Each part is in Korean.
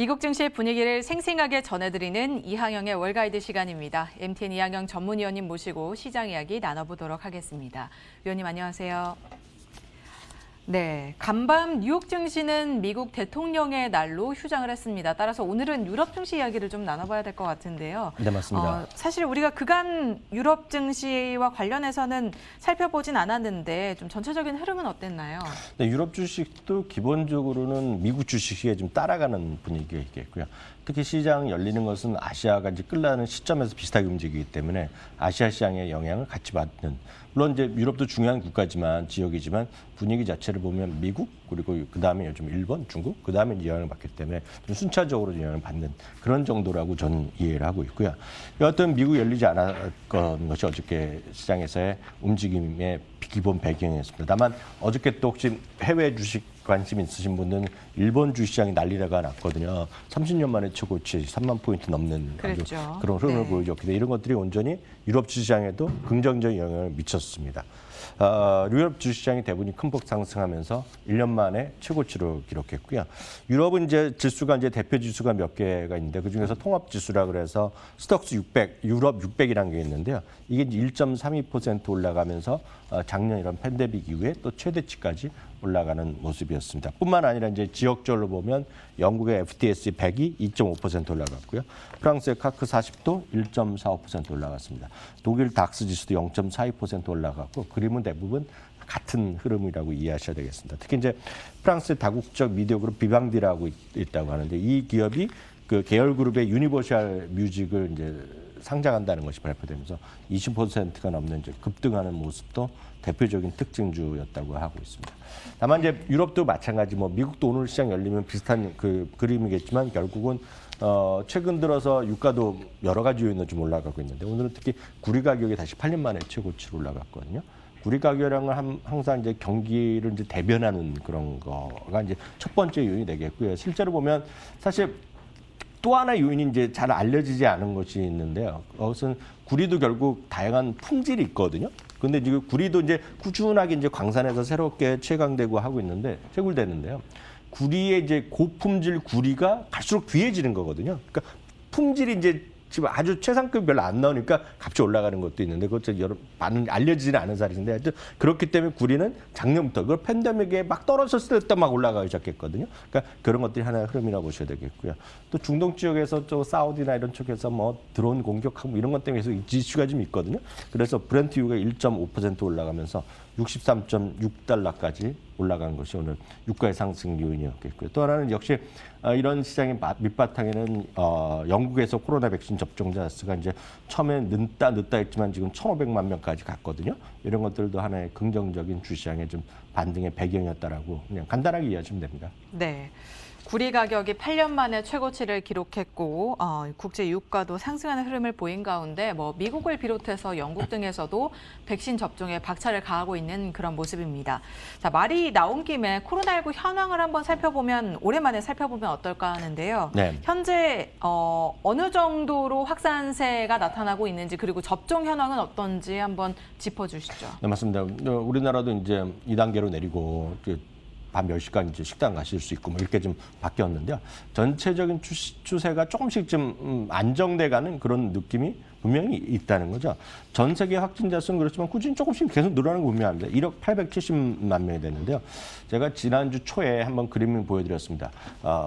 미국 증시 분위기를 생생하게 전해드리는 이항영의 월가이드 시간입니다. MTN 이항영 전문위원님 모시고 시장 이야기 나눠보도록 하겠습니다. 위원님 안녕하세요. 네, 간밤 뉴욕 증시는 미국 대통령의 날로 휴장을 했습니다. 따라서 오늘은 유럽 증시 이야기를 좀 나눠봐야 될 것 같은데요. 네, 맞습니다. 사실 우리가 그간 유럽 증시와 관련해서는 살펴보진 않았는데 좀 전체적인 흐름은 어땠나요? 네, 유럽 주식도 기본적으로는 미국 주식에 좀 따라가는 분위기가 있겠고요. 특히 시장 열리는 것은 아시아가 이제 끝나는 시점에서 비슷하게 움직이기 때문에 아시아 시장의 영향을 같이 받는. 물론 이제 유럽도 중요한 국가지만 지역이지만 분위기 자체를 보면 미국 그리고 그다음에 요즘 일본, 중국 그다음에 영향을 받기 때문에 좀 순차적으로 영향을 받는 그런 정도라고 저는 이해를 하고 있고요. 여하튼 미국 열리지 않았던 것이 어저께 시장에서의 움직임의 기본 배경이었습니다. 다만 어저께 또 혹시 해외 주식 관심 있으신 분들은 일본 주시장이 난리가 났거든요. 30년 만에 최고치 3만 포인트 넘는 아주 그런 흐름을 보여줬기 때문에 이런 것들이 온전히 유럽 주시장에도 긍정적인 영향을 미쳤습니다. 유럽 주시장이 대부분이 큰 폭 상승하면서 1년 만에 최고치를 기록했고요. 유럽은 이제 지수가 이제 대표 지수가 몇 개가 있는데 그 중에서 통합 지수라 그래서 스톡스 600, 유럽 600이라는 게 있는데요. 이게 1.32% 올라가면서 작년 이런 팬데믹 이후에 또 최대치까지 올라가는 모습이었습니다. 뿐만 아니라 이제 지역별로 보면 영국의 FTSE 100이 2.5% 올라갔고요. 프랑스의 카크 40도 1.45% 올라갔습니다. 독일 닥스 지수도 0.42% 올라갔고 그림은 대부분 같은 흐름이라고 이해하셔야 되겠습니다. 특히 이제 프랑스의 다국적 미디어 그룹 비방디라고 있다고 하는데 이 기업이 그 계열 그룹의 유니버셜 뮤직을 이제 상장한다는 것이 발표되면서 20%가 넘는 이제 급등하는 모습도 대표적인 특징주였다고 하고 있습니다. 다만 이제 유럽도 마찬가지, 뭐 미국도 오늘 시장 열리면 비슷한 그 그림이겠지만 결국은 최근 들어서 유가도 여러 가지 요인으로 좀 올라가고 있는데 오늘은 특히 구리 가격이 다시 8년 만에 최고치로 올라갔거든요. 구리 가격이랑은 항상 이제 경기를 이제 대변하는 그런 거가 이제 첫 번째 요인이 되겠고요. 실제로 보면 사실 또 하나 요인이 이제 잘 알려지지 않은 것이 있는데요. 그것은 구리도 결국 다양한 품질이 있거든요. 근데 지금 구리도 이제 꾸준하게 이제 광산에서 새롭게 채광되고 하고 있는데 채굴되는데요. 구리의 이제 고품질 구리가 갈수록 귀해지는 거거든요. 그러니까 품질이 이제 지금 아주 최상급이 별로 안 나오니까 값이 올라가는 것도 있는데 그것도 여러 많은 알려지지는 않은 사실인데 하여튼 그렇기 때문에 구리는 작년부터 그 팬데믹에 막 떨어졌을 때 막 올라가기 시작했거든요. 그러니까 그런 것들이 하나의 흐름이라고 보셔야 되겠고요. 또 중동 지역에서 또 사우디나 이런 쪽에서 뭐 드론 공격하고 이런 것 때문에 계속 이슈가 좀 있거든요. 그래서 브렌트 유가 1.5% 올라가면서 63.6달러까지 올라간 것이 오늘 유가의 상승 요인이었겠고요. 또 하나는 역시 이런 시장의 밑바탕에는 영국에서 코로나 백신 접종자 수가 이제 처음에 늦다 했지만 지금 1,500만 명까지 갔거든요. 이런 것들도 하나의 긍정적인 주시장의 좀 반등의 배경이었다라고 그냥 간단하게 이해하시면 됩니다. 네. 구리 가격이 8년 만에 최고치를 기록했고 국제 유가도 상승하는 흐름을 보인 가운데 뭐 미국을 비롯해서 영국 등에서도 백신 접종에 박차를 가하고 있는 그런 모습입니다. 자, 말이 나온 김에 코로나19 현황을 한번 오랜만에 살펴보면 어떨까 하는데요. 네. 현재 어느 정도로 확산세가 나타나고 있는지 그리고 접종 현황은 어떤지 한번 짚어주시죠. 네, 맞습니다. 우리나라도 이제 2단계로 내리고 밤 10시까지 이제 식당 가실 수 있고 뭐 이렇게 좀 바뀌었는데요. 전체적인 추세가 조금씩 좀 안정돼가는 그런 느낌이 분명히 있다는 거죠. 전 세계 확진자 수는 그렇지만 꾸준히 조금씩 계속 늘어나는 거 분명합니다. 1억 870만 명이 됐는데요. 제가 지난주 초에 한번 그림을 보여드렸습니다.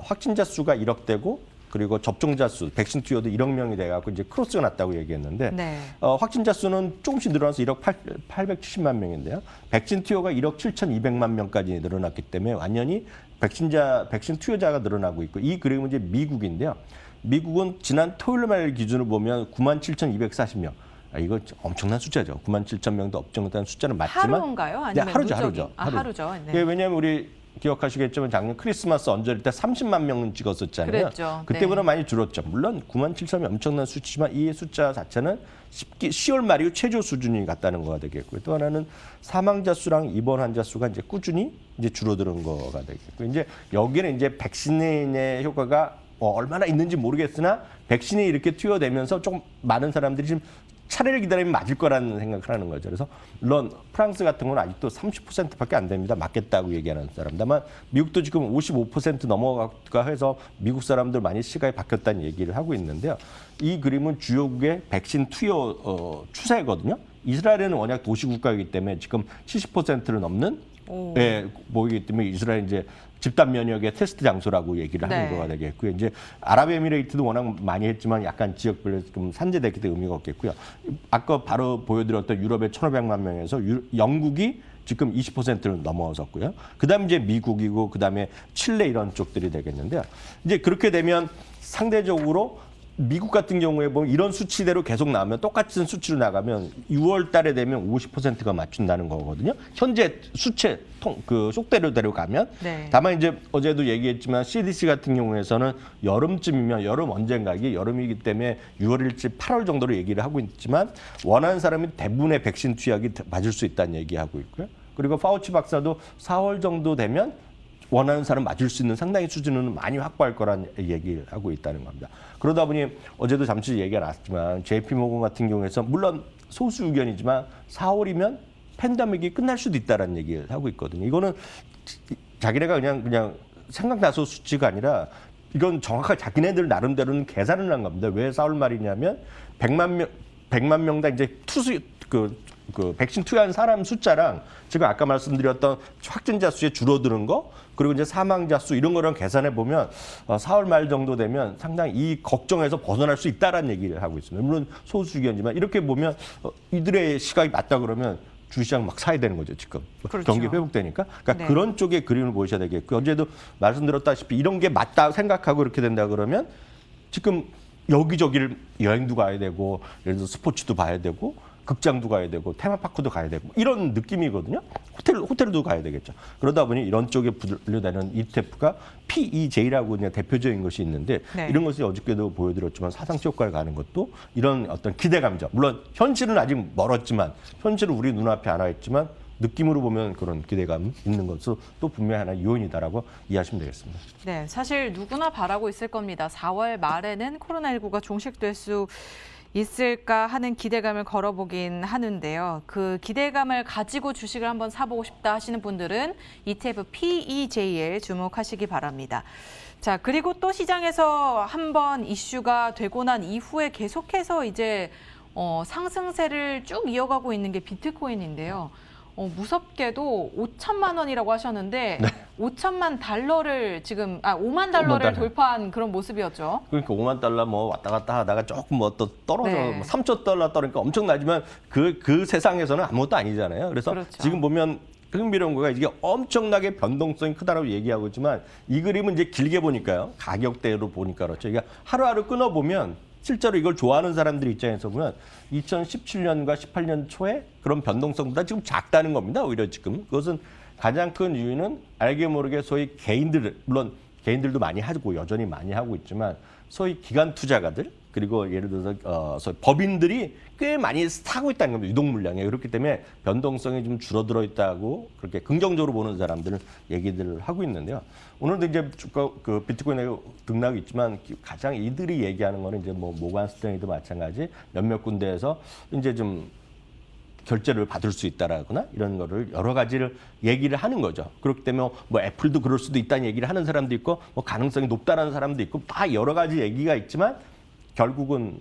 확진자 수가 1억대고 그리고 접종자 수, 백신 투여도 1억 명이 돼갖고 이제 크로스가 났다고 얘기했는데 네. 확진자 수는 조금씩 늘어나서 1억 870만 명인데요. 백신 투여가 1억 7,200만 명까지 늘어났기 때문에 완전히 백신 투여자가 늘어나고 있고 이 그림은 이제 미국인데요. 미국은 지난 토요일 말 기준으로 보면 97,240명. 이거 엄청난 숫자죠. 97,000명도 엄청난 숫자는 맞지만 하루인가요? 아니면 네, 하루죠. 하루죠. 네. 예, 왜냐하면 우리 기억하시겠지만 작년 크리스마스 언저리 때 30만 명은 찍었었잖아요. 그랬죠. 그때보다 많이 줄었죠. 물론 97,000이 엄청난 수치지만 이 숫자 자체는 10월 말이고 최저 수준이 같다는 거가 되겠고요. 또 하나는 사망자 수랑 입원 환자 수가 이제 꾸준히 이제 줄어드는 거가 되겠고요. 이제 여기는 이제 백신의 효과가 얼마나 있는지 모르겠으나 백신이 이렇게 투여되면서 좀 많은 사람들이 지금 차례를 기다리면 맞을 거라는 생각을 하는 거죠. 그래서 물론 프랑스 같은 건 아직도 30%밖에 안 됩니다. 맞겠다고 얘기하는 사람. 다만 미국도 지금 55% 넘어가 해서 미국 사람들 많이 시각이 바뀌었다는 얘기를 하고 있는데요. 이 그림은 주요국의 백신 투여 추세거든요. 이스라엘은 워낙 도시국가이기 때문에 지금 70%를 넘는 보이기 때문에 이스라엘 이제 집단 면역의 테스트 장소라고 얘기를 하는 거가 되겠고요. 이제 아랍에미레이트도 워낙 많이 했지만 약간 지역별로 좀 산재됐기 때문에 의미가 없겠고요. 아까 바로 보여드렸던 유럽의 1,500만 명에서 영국이 지금 20%를 넘어섰고요. 그다음 이제 미국이고 그다음에 칠레 이런 쪽들이 되겠는데요. 이제 그렇게 되면 상대적으로 미국 같은 경우에 보면 이런 수치대로 계속 나오면 똑같은 수치로 나가면 6월 달에 되면 50%가 맞춘다는 거거든요. 현재 수치 속대로 가면. 네. 다만 이제 어제도 얘기했지만 CDC 같은 경우에서는 여름쯤이면 여름 언젠가 이게 여름이기 때문에 6월일지 8월 정도로 얘기를 하고 있지만 원하는 사람이 대부분의 백신 투약이 맞을 수 있다는 얘기하고 있고요. 그리고 파우치 박사도 4월 정도 되면 원하는 사람 맞을 수 있는 상당히 수준은 많이 확보할 거라는 얘기를 하고 있다는 겁니다. 그러다 보니 어제도 잠시 얘기가 나왔지만 JP모건 같은 경우에서 물론 소수 의견이지만 4월이면 팬데믹이 끝날 수도 있다는 얘기를 하고 있거든요. 이거는 자기네가 그냥 생각나서 수치가 아니라 이건 정확하게 자기네들 나름대로는 계산을 한 겁니다. 왜 4월 말이냐면 100만 명당 이제 백신 투여한 사람 숫자랑 지금 아까 말씀드렸던 확진자 수에 줄어드는 거 그리고 이제 사망자 수 이런 거랑 계산해 보면 4월 말 정도 되면 상당히 이 걱정에서 벗어날 수 있다라는 얘기를 하고 있습니다. 물론 소수 의견이지만 이렇게 보면 이들의 시각이 맞다 그러면 주시장 막 사야 되는 거죠, 지금. 그렇죠. 경기 회복되니까. 그러니까 네. 그런 쪽의 그림을 보셔야 되겠고 어제도 말씀드렸다시피 이런 게 맞다 생각하고 이렇게 된다 그러면 지금 여기저기를 여행도 가야 되고 예를 들어서 스포츠도 봐야 되고 극장도 가야 되고 테마파크도 가야 되고 이런 느낌이거든요. 호텔도 가야 되겠죠. 그러다 보니 이런 쪽에 분류되는 ETF가 PEJ라고 그냥 대표적인 것이 있는데 네. 이런 것이 어저께도 보여드렸지만 사상치 효과를 가는 것도 이런 어떤 기대감이죠. 물론 현실은 아직 멀었지만 현실은 우리 눈앞에 안 와 있지만 느낌으로 보면 그런 기대감이 있는 것도 또 분명히 하나의 요인이다라고 이해하시면 되겠습니다. 네, 사실 누구나 바라고 있을 겁니다. 4월 말에는 코로나19가 종식될 수 있을까 하는 기대감을 걸어보긴 하는데요. 그 기대감을 가지고 주식을 한번 사보고 싶다 하시는 분들은 ETF PEJ에 주목하시기 바랍니다. 자, 그리고 또 시장에서 한번 이슈가 되고 난 이후에 계속해서 이제 상승세를 쭉 이어가고 있는 게 비트코인인데요. 무섭게도 5천만 원이라고 하셨는데 네. 5천만 달러를 지금 5만 달러를 돌파한 그런 모습이었죠. 그러니까 5만 달러 뭐 왔다 갔다 하다가 조금 뭐 또 떨어져 네. 3천 달러 떨어니까 엄청나지만 그 세상에서는 아무것도 아니잖아요. 그래서 그렇죠. 지금 보면 흥미로운 거가 이게 엄청나게 변동성이 크다라고 얘기하고 있지만 이 그림은 이제 길게 보니까요. 가격대로 보니까 그렇죠. 그러니까 하루하루 끊어보면 실제로 이걸 좋아하는 사람들 입장에서 보면 2017년과 18년 초에 그런 변동성보다 지금 작다는 겁니다. 오히려 지금. 그것은 가장 큰 이유는 알게 모르게 소위 개인들, 물론 개인들도 많이 하고 여전히 많이 하고 있지만 소위 기관 투자가들 그리고 예를 들어서 소위 법인들이 꽤 많이 사고 있다는 겁니다. 유동 물량에. 그렇기 때문에 변동성이 좀 줄어들어 있다고 그렇게 긍정적으로 보는 사람들은 얘기들을 하고 있는데요. 오늘도 이제 그 비트코인에 등락이 있지만 가장 이들이 얘기하는 거는 이제 뭐 모건 스탠리도 마찬가지 몇몇 군데에서 이제 좀 결제를 받을 수 있다라거나 이런 거를 여러 가지를 얘기를 하는 거죠. 그렇기 때문에 뭐 애플도 그럴 수도 있다는 얘기를 하는 사람도 있고 뭐 가능성이 높다라는 사람도 있고 다 여러 가지 얘기가 있지만 결국은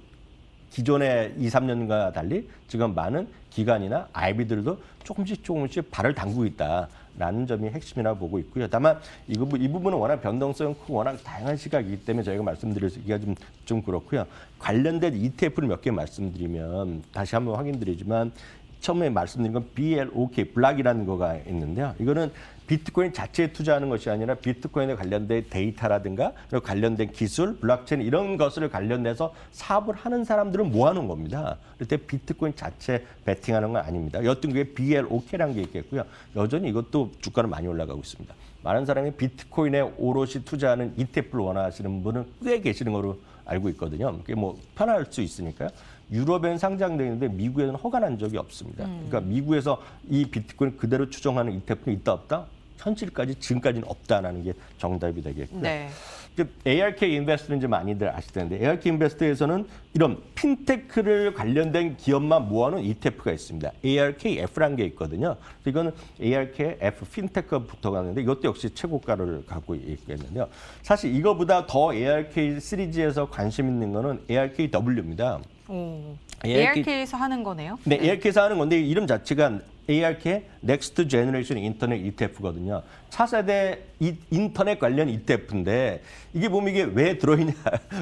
기존의 2, 3년과 달리 지금 많은 기관이나 IB들도 조금씩 발을 담그고 있다라는 점이 핵심이라고 보고 있고요. 다만 이 부분은 워낙 변동성이 크고 워낙 다양한 시각이기 때문에 저희가 말씀드리기가 좀 그렇고요. 관련된 ETF를 몇 개 말씀드리면 다시 한번 확인드리지만 처음에 말씀드린 건 BLOK, 블락이라는 거가 있는데요. 이거는 비트코인 자체에 투자하는 것이 아니라 비트코인에 관련된 데이터라든가 관련된 기술, 블록체인 이런 것을 관련돼서 사업을 하는 사람들은 모아놓은 겁니다. 그때 비트코인 자체 베팅하는 건 아닙니다. 여튼 그게 BLOK라는 게 있겠고요. 여전히 이것도 주가는 많이 올라가고 있습니다. 많은 사람이 비트코인에 오롯이 투자하는 ETF를 원하시는 분은 꽤 계시는 거로 알고 있거든요. 그게 뭐 편할 수 있으니까요. 유럽에는 상장되어 있는데 미국에는 허가난 적이 없습니다. 그러니까 미국에서 이 비트코인 그대로 추정하는 ETF는 있다 없다? 현실까지 지금까지는 없다라는 게 정답이 되겠고요. 네. 이제 ARK 인베스트는 이제 많이들 아실 텐데 ARK 인베스트에서는 이런 핀테크를 관련된 기업만 모아놓은 ETF가 있습니다. ARKF라는 게 있거든요. 이거는 ARKF 핀테크가 붙어가는데 이것도 역시 최고가를 갖고 있겠는데요. 사실 이거보다 더 ARK 시리즈에서 관심 있는 거는 ARKW입니다. 오. ARK ARK에서 하는 거네요. 네, ARK에서 하는 건데 이름 자체가 ARK Next Generation Internet ETF거든요. 차세대 인터넷 관련 ETF인데 이게 보면 이게 왜 들어있냐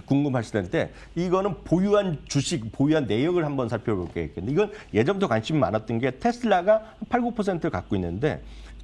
궁금하실 텐데 이거는 보유한 주식, 보유한 내역을 한번 살펴볼 게 있겠는데 이건 예전부터 관심이 많았던 게 테슬라가 8, 9%를 갖고 있는데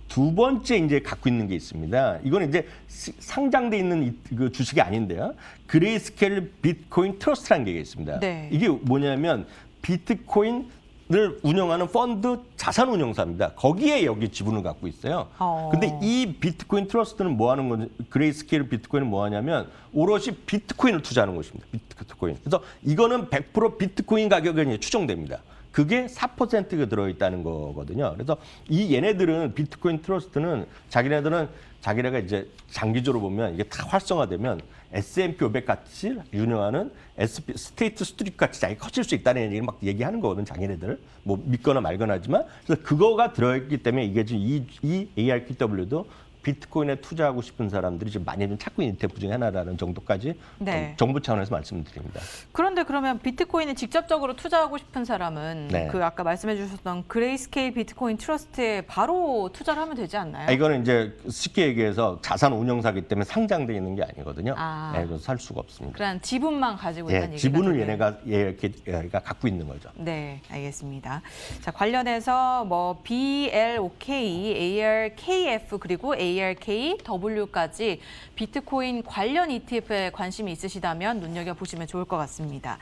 두 번째 이제 갖고 있는 게 있습니다. 이거는 이제 상장돼 있는 그 주식이 아닌데요. 그레이스케일 비트코인 트러스트라는 게 있습니다. 네. 이게 뭐냐면 비트코인을 운영하는 펀드 자산 운용사입니다. 거기에 여기 지분을 갖고 있어요. 근데 이 비트코인 트러스트는 뭐 하는 건지, 그레이스케일 비트코인은 뭐 하냐면 오롯이 비트코인을 투자하는 것입니다. 비트코인. 그래서 이거는 100% 비트코인 가격이 추정됩니다. 그게 4%가 들어있다는 거거든요. 그래서 이 얘네들은 비트코인 트러스트는 자기네가 이제 장기적으로 보면 이게 다 활성화되면 S&P 500 같이 운영하는 스테이트 스트리트 같이 자기가 커질 수 있다는 얘기를 막 얘기하는 거거든, 자기네들. 뭐 믿거나 말거나 하지만. 그래서 그거가 들어있기 때문에 이게 지금 이 ARKW도 비트코인에 투자하고 싶은 사람들이 지금 많이 좀 찾고 있는 ETF 중에 하나라는 정도까지 네. 정부 차원에서 말씀드립니다. 그런데 그러면 비트코인에 직접적으로 투자하고 싶은 사람은 네. 그 아까 말씀해 주셨던 그레이스케일 비트코인 트러스트에 바로 투자를 하면 되지 않나요? 이거는 이제 쉽게 얘기해서 자산 운용사기 때문에 상장돼 있는 게 아니거든요. 아. 네, 그래서 살 수가 없습니다. 그냥 지분만 가지고 있다는 얘기가 지분을 얘네가 갖고 있는 거죠. 네, 알겠습니다. 자, 관련해서 뭐 BLOK, ARKF 그리고 ARKW까지 비트코인 관련 ETF에 관심이 있으시다면 눈여겨보시면 좋을 것 같습니다.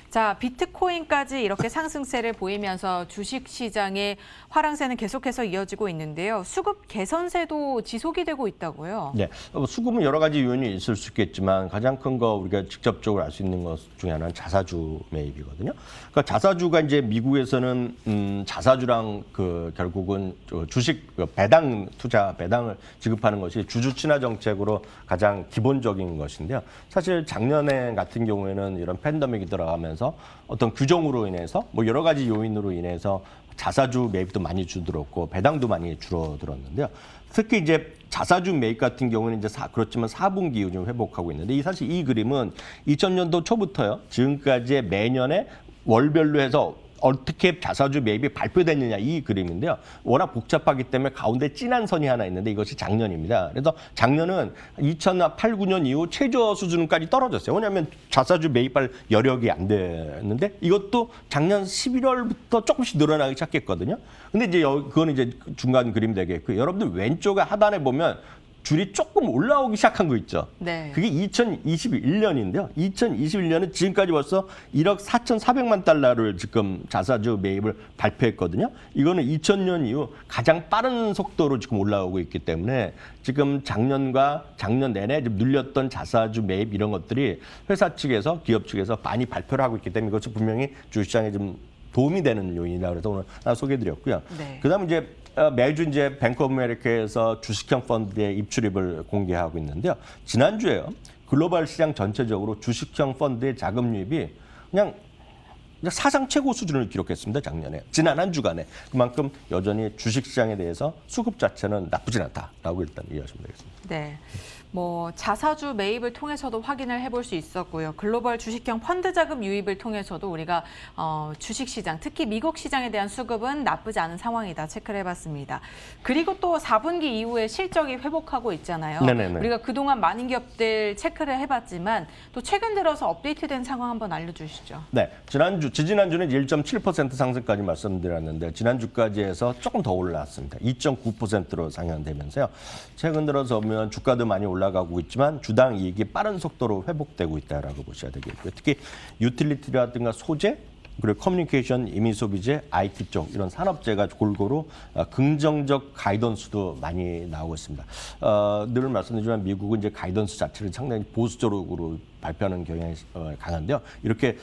자, 비트코인까지 이렇게 상승세를 보이면서 주식시장의 화랑세는 계속해서 이어지고 있는데요. 수급 개선세도 지속이 되고 있다고요? 네, 수급은 여러 가지 요인이 있을 수 있겠지만 가장 큰 거 우리가 직접적으로 알 수 있는 것 중에 하나는 자사주 매입이거든요. 그러니까 자사주가 이제 미국에서는 자사주랑 그 결국은 주식 배당 투자 배당을 지급하는 것이 주주 친화 정책으로 가장 기본적인 것인데요. 사실 작년에 같은 경우에는 이런 팬데믹이 들어가면서 어떤 규정으로 인해서 뭐 여러 가지 요인으로 인해서 자사주 매입도 많이 줄어들었고 배당도 많이 줄어들었는데요. 특히 이제 자사주 매입 같은 경우는 이제 그렇지만 4분기 이후 좀 회복하고 있는데 사실 이 그림은 2000년도 초부터요. 지금까지의 매년에 월별로 해서 어떻게 자사주 매입이 발표됐느냐 이 그림인데요. 워낙 복잡하기 때문에 가운데 진한 선이 하나 있는데 이것이 작년입니다. 그래서 작년은 2008, 9년 이후 최저 수준까지 떨어졌어요. 왜냐하면 자사주 매입할 여력이 안 됐는데 이것도 작년 11월부터 조금씩 늘어나기 시작했거든요. 근데 이제 그거는 이제 중간 그림 되겠고요. 여러분들 왼쪽 하단에 보면 줄이 조금 올라오기 시작한 거 있죠. 네. 그게 2021년인데요. 2021년은 지금까지 벌써 1억 4,400만 달러를 지금 자사주 매입을 발표했거든요. 이거는 2000년 이후 가장 빠른 속도로 지금 올라오고 있기 때문에 지금 작년과 작년 내내 좀 눌렸던 자사주 매입 이런 것들이 회사 측에서 기업 측에서 많이 발표를 하고 있기 때문에 이것이 분명히 주식시장에 좀 도움이 되는 요인이라 그래서 오늘 하나 소개해드렸고요. 네. 그다음 이제 매주 이제 뱅크 오브 아메리카에서 주식형 펀드의 입출입을 공개하고 있는데요. 지난주에요. 글로벌 시장 전체적으로 주식형 펀드의 자금 유입이 그냥 사상 최고 수준을 기록했습니다. 작년에. 지난 한 주간에. 그만큼 여전히 주식시장에 대해서 수급 자체는 나쁘진 않다라고 일단 이해하시면 되겠습니다. 네. 뭐 자사주 매입을 통해서도 확인을 해볼 수 있었고요. 글로벌 주식형 펀드 자금 유입을 통해서도 우리가 주식시장, 특히 미국 시장에 대한 수급은 나쁘지 않은 상황이다 체크를 해봤습니다. 그리고 또 4분기 이후에 실적이 회복하고 있잖아요. 네네네. 우리가 그동안 많은 기업들 체크를 해봤지만 또 최근 들어서 업데이트된 상황 한번 알려주시죠. 네, 지지난주는 1.7% 상승까지 말씀드렸는데 지난주까지 해서 조금 더 올랐습니다. 2.9%로 상향되면서요. 최근 들어서 보면 주가도 많이 올라가고 있지만 주당 이익이 빠른 속도로 회복되고 있다라고 보셔야 되겠고요. 특히 유틸리티라든가 소재, 그리고 커뮤니케이션, 이미소비재, IT 쪽 이런 산업재가 골고루 긍정적 가이던스도 많이 나오고 있습니다. 늘 말씀드리지만 미국은 이제 가이던스 자체를 상당히 보수적으로 발표하는 경향이 강한데요. 이렇게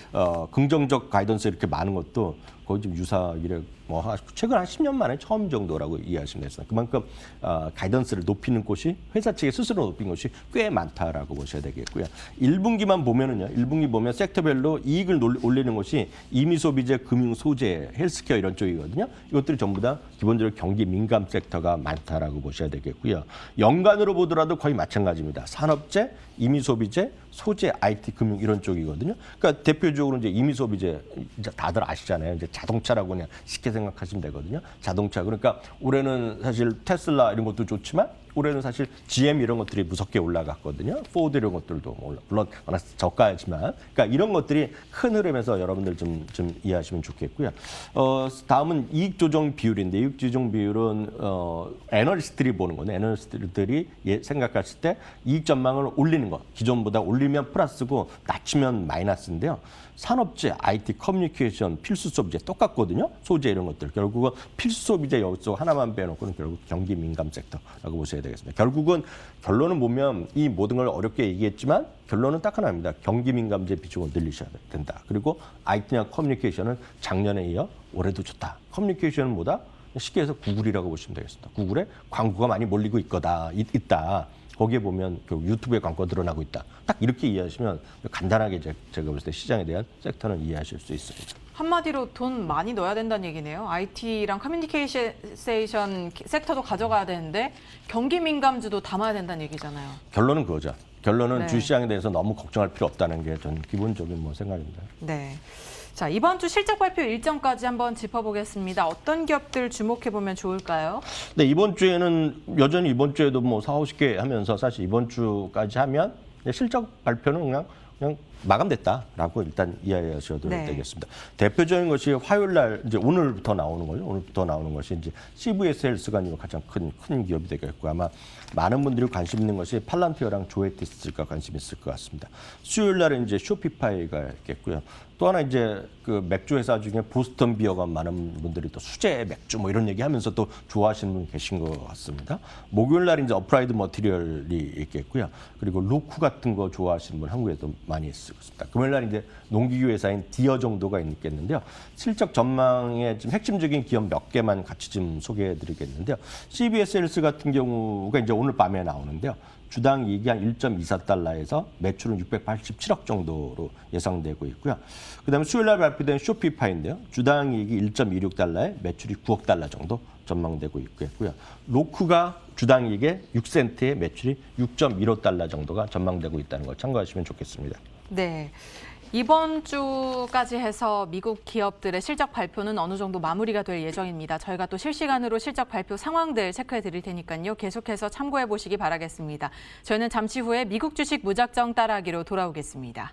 긍정적 가이던스 이렇게 많은 것도 거의 좀 유사 이래 최근 한 10년 만에 처음 정도라고 이해하시면 되겠습니다. 그만큼 가이던스를 높이는 곳이 회사 측에 스스로 높인 것이 꽤 많다라고 보셔야 되겠고요. 1분기만 보면은요. 1분기 보면 섹터별로 이익을 올리는 것이 임의소비재, 금융, 소재, 헬스케어 이런 쪽이거든요. 이것들이 전부 다 기본적으로 경기 민감 섹터가 많다라고 보셔야 되겠고요. 연간으로 보더라도 거의 마찬가지입니다. 산업재, 임의소비재, 소재, IT, 금융 이런 쪽이거든요. 그러니까 대표적으로 이제 임의소비재 이제 다들 아시잖아요. 이제 자동차라고 그냥 쉽게 생각하시면 되거든요. 자동차. 그러니까 올해는 사실 테슬라 이런 것도 좋지만 올해는 사실 GM 이런 것들이 무섭게 올라갔거든요. 포드 이런 것들도 물론 워낙 저가지만 그러니까 이런 것들이 큰 흐름에서 여러분들 좀 이해하시면 좋겠고요. 다음은 이익 조정 비율인데 이익 조정 비율은 애널리스트들이 보는 거네. 애널리스트들이 생각했을 때 이익 전망을 올리는 거. 기존보다 올리면 플러스고 낮추면 마이너스인데요. 산업재, IT, 커뮤니케이션, 필수 소비재 똑같거든요. 소재 이런 것들. 결국은 필수 소비재 여기서 하나만 빼놓고는 결국 경기 민감 섹터라고 보셔야 되겠습니다. 결국은 결론은 보면 이 모든 걸 어렵게 얘기했지만 결론은 딱 하나입니다. 경기 민감재 비중을 늘리셔야 된다. 그리고 IT나 커뮤니케이션은 작년에 이어 올해도 좋다. 커뮤니케이션은 뭐다? 쉽게 해서 구글이라고 보시면 되겠습니다. 구글에 광고가 많이 몰리고 있다. 거기에 보면 유튜브에 광고가 늘어나고 있다. 딱 이렇게 이해하시면 간단하게 제가 볼 때 시장에 대한 섹터는 이해하실 수 있습니다. 한마디로 돈 많이 넣어야 된다는 얘기네요. IT랑 커뮤니케이션 섹터도 가져가야 되는데 경기 민감주도 담아야 된다는 얘기잖아요. 결론은 그거죠. 결론은 네. 주시장에 대해서 너무 걱정할 필요 없다는 게 저는 기본적인 생각입니다. 네. 자, 이번 주 실적 발표 일정까지 한번 짚어보겠습니다. 어떤 기업들 주목해보면 좋을까요? 네, 이번 주에는 여전히 이번 주에도 4, 50개 하면서 사실 이번 주까지 하면 실적 발표는 그냥 마감됐다라고 일단 이해하셔도 되겠습니다. 대표적인 것이 화요일 날 이제 오늘부터 나오는 거죠. 오늘부터 나오는 것이 이제 CVS 헬스가 가장 큰 기업이 되겠고 아마 많은 분들이 관심 있는 것이 팔란티어랑 조에티스가 관심 있을 것 같습니다. 수요일 날은 이제 쇼피파이가 있겠고요. 또 하나 이제 그 맥주 회사 중에 보스턴 비어가 많은 분들이 또 수제 맥주 이런 얘기하면서 또 좋아하시는 분 계신 것 같습니다. 목요일 날 이제 어프라이드 머티리얼이 있겠고요. 그리고 로쿠 같은 거 좋아하시는 분 한국에도 많이 있습니다. 금요일 날 이제 농기계 회사인 디어 정도가 있겠는데요. 실적 전망의 좀 핵심적인 기업 몇 개만 같이 좀 소개해드리겠는데요. CBS 헬스 같은 경우가 이제 오늘 밤에 나오는데요. 주당 이익이 한 1.24달러에서 매출은 687억 정도로 예상되고 있고요. 그다음에 수요일 날 발표된 쇼피파인데요. 주당 이익이 1.26달러에 매출이 9억 달러 정도 전망되고 있고요. 로쿠가 주당 이익의 6센트에 매출이 6.15달러 정도가 전망되고 있다는 걸 참고하시면 좋겠습니다. 네. 이번 주까지 해서 미국 기업들의 실적 발표는 어느 정도 마무리가 될 예정입니다. 저희가 또 실시간으로 실적 발표 상황들 체크해 드릴 테니까요. 계속해서 참고해 보시기 바라겠습니다. 저희는 잠시 후에 미국 주식 무작정 따라하기로 돌아오겠습니다.